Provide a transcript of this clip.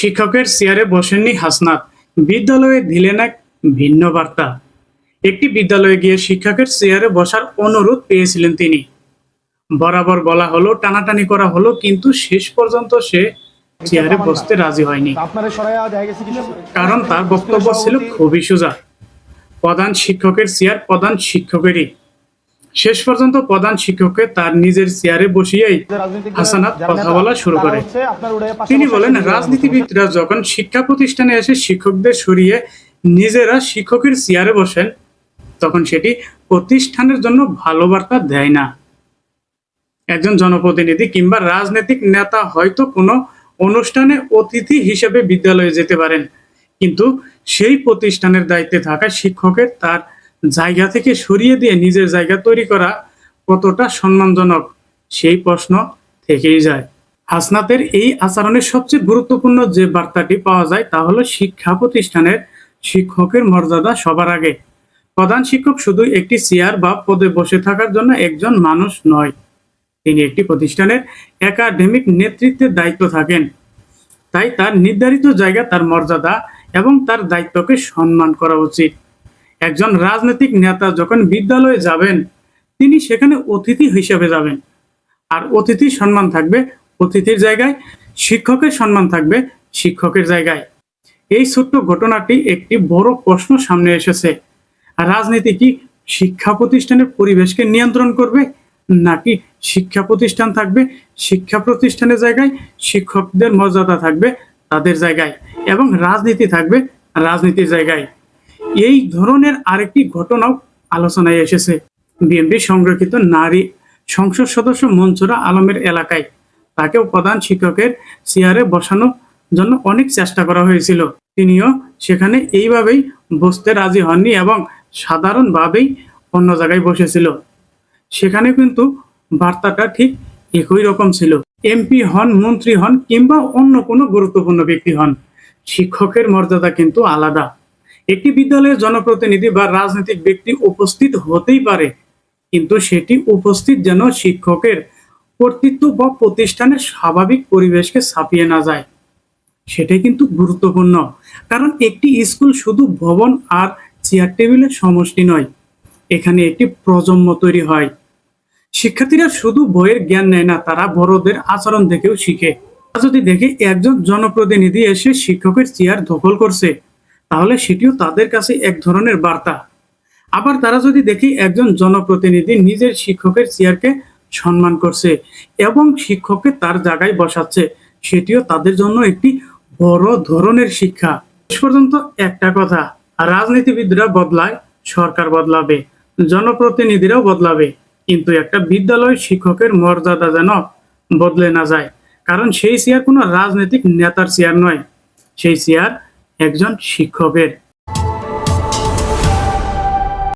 শিক্ষকের চেয়ারে বসেননি হাসনাত, বিদ্যালয়ে দিলেন এক ভিন্ন বার্তা। একটি বিদ্যালয়ে গিয়ে শিক্ষকের চেয়ারে বসার অনুরোধ পেয়েছিলেন তিনি। বরাবর বলা হলো, টানাটানি করা হলো, কিন্তু শেষ পর্যন্ত সে চেয়ারে বসতে রাজি হয়নি। কারণ তার বক্তব্য ছিল খুবই সোজা, প্রধান শিক্ষকের চেয়ার প্রধান শিক্ষকেরই। শেষ পর্যন্ত প্রধান শিক্ষককে তার নিজের চেয়ারে বসিয়েই হাসানাত কথা বলা শুরু করে। তিনি বলেন, রাজনীতিবিদরা যখন শিক্ষা প্রতিষ্ঠানে এসে শিক্ষকদের সরিয়ে নিজেরা শিক্ষকের চেয়ারে বসেন, তখন সেটি প্রতিষ্ঠানের জন্য ভালো বার্তা দেয় না। একজন জনপ্রতিনিধি কিংবা রাজনৈতিক নেতা হয়তো কোনো অনুষ্ঠানে অতিথি হিসেবে বিদ্যালয়ে যেতে পারেন, কিন্তু সেই প্রতিষ্ঠানের দায়িত্বে থাকা শিক্ষকের তার জায়গা থেকে সরিয়ে দিয়ে নিজের জায়গা তৈরি করা কতটা সম্মানজনক, সেই প্রশ্ন থেকেই যায়। হাসনাতের এই আচরণের সবচেয়ে গুরুত্বপূর্ণ যে বার্তাটি পাওয়া যায় তা হলো, শিক্ষা প্রতিষ্ঠানের শিক্ষকের মর্যাদা সবার আগে। প্রধান শিক্ষক শুধু একটি চেয়ার বা পদে বসে থাকার জন্য একজন মানুষ নয়, তিনি একটি প্রতিষ্ঠানের একাডেমিক নেতৃত্বের দায়িত্ব থাকেন। তাই তার নির্ধারিত জায়গা, তার মর্যাদা এবং তার দায়িত্বকে সম্মান করা উচিত। একজন রাজনৈতিক নেতা যখন বিদ্যালয়ে যাবেন, তিনি সেখানে অতিথি হিসেবে যাবেন, আর অতিথির সম্মান থাকবে অতিথির জায়গায়, শিক্ষকের সম্মান থাকবে শিক্ষকের জায়গায়। এই ছোট্ট ঘটনাটি একটি বড় প্রশ্ন সামনে এসেছে। রাজনীতি কি শিক্ষা প্রতিষ্ঠানের পরিবেশকে নিয়ন্ত্রণ করবে, নাকি শিক্ষা প্রতিষ্ঠান থাকবে শিক্ষা প্রতিষ্ঠানের জায়গায়, শিক্ষকদের মর্যাদা থাকবে তাদের জায়গায়, এবং রাজনীতি থাকবে রাজনীতির জায়গায়? এই ধরনের আরেকটি ঘটনাও আলোচনায় এসেছে। বিএনপি সংরক্ষিত নারী সংসদ সদস্য মনসুরা আলমের এলাকায় তাকেও প্রধান শিক্ষকের চেয়ারে বসানোর জন্য অনেক চেষ্টা করা হয়েছিল। তিনিও সেখানে এইভাবেই বসতে রাজি হননি এবং সাধারণভাবেই অন্য জায়গায় বসেছিল। সেখানে কিন্তু বার্তাটা ঠিক একই রকম ছিল। এমপি হন, মন্ত্রী হন কিংবা অন্য কোনো গুরুত্বপূর্ণ ব্যক্তি হন, শিক্ষকের মর্যাদা কিন্তু আলাদা। একটি বিদ্যালয়ের জনপ্রতিনিধি বা রাজনৈতিক ব্যক্তি উপস্থিত হতেই পারে, কিন্তু সেটি উপস্থিত যেন শিক্ষকের কর্তৃত্ব বা প্রতিষ্ঠানের স্বাভাবিক পরিবেশকে ছাপিয়ে না যায়, সেটাই কিন্তু গুরুত্বপূর্ণ। কারণ একটি স্কুল শুধু ভবন আর চেয়ার টেবিলের সমষ্টি নয়, এখানে একটি প্রজন্ম তৈরি হয়। শিক্ষার্থীরা শুধু বইয়ের জ্ঞান নেয় না, তারা বড়দের আচরণ দেখেও শিখে। যদি দেখে একজন জনপ্রতিনিধি এসে শিক্ষকের চেয়ার দখল করছে, তাহলে সেটিও তাদের কাছে এক ধরনের বার্তা। আবার তারা যদি দেখি একজন জনপ্রতিনিধি নিজের শিক্ষকের চেয়ারকে সম্মান করছে এবং শিক্ষককে তার জায়গায় বসাচ্ছে, সেটিও তাদের জন্য একটি বড় ধরনের শিক্ষা। শেষ পর্যন্ত একটা কথা, রাজনীতিবিদরা বদলায়, সরকার বদলাবে, জনপ্রতিনিধিরাও বদলাবে, কিন্তু একটা বিদ্যালয় শিক্ষকের মর্যাদা যেন বদলে না যায়। কারণ সেই চেয়ার কোনো রাজনৈতিক নেতার চেয়ার নয়, সেই চেয়ার একজন শিক্ষকের।